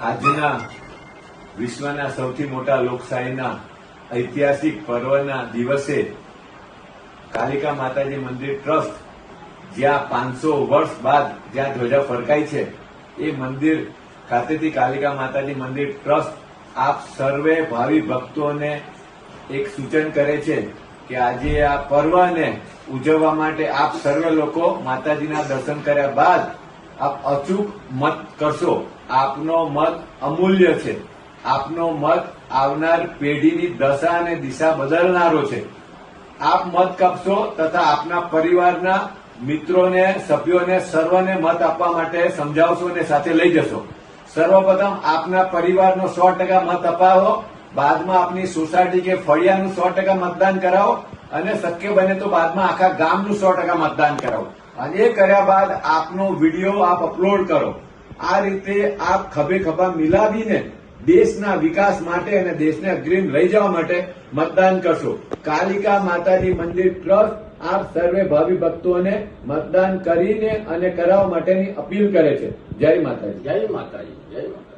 આજના વિશ્વના સૌથી મોટા લોકશાહીના ઐતિહાસિક પર્વના દિવસે કાલિકા માતાજી મંદિર ટ્રસ્ટ જ્યાં 500 વર્ષ બાદ જ્યાં ધ્વજા ફરકાઈ છે એ મંદિર ખાતેથી કાલિકા માતાજી મંદિર ટ્રસ્ટ આપ સર્વે ભાવિ ભક્તોને એક સૂચન કરે છે કે આજે આ પર્વને ઉજવવા માટે આપ સર્વે લોકો માતાજીના દર્શન કર્યા બાદ આપ અચૂક મત કરશો. આપનો મત અમૂલ્ય છે. આપનો મત આવનાર પેઢીની દશા અને દિશા બદલનારો છે. આપ મત કાપશો તથા આપના પરિવારના મિત્રોને, સભ્યોને સર્વને મત આપવા માટે સમજાવશો અને સાથે લઈ જશો. સર્વપ્રથમ આપના પરિવારનો 100% મત અપાવો, બાદમાં આપની સોસાયટી કે ફળિયાનું 100% મતદાન કરાવો અને શક્ય બને તો બાદમાં આખા ગામનું 100% મતદાન કરાવો. અને એ કર્યા બાદ આપનો વિડીયો આપ અપલોડ કરો. આ રીતે આપ ખભે ખભા મિલાવીને દેશના વિકાસ માટે અને દેશને અગ્રીમ લઈ જવા માટે મતદાન કરશો. કાલિકા માતાજી મંદિર ટ્રસ્ટ આપ સર્વે ભાવિ ભક્તોને મતદાન કરીને અને કરાવવા માટેની અપીલ કરે છે. જય માતાજી. જય માતાજી. જય માતાજી.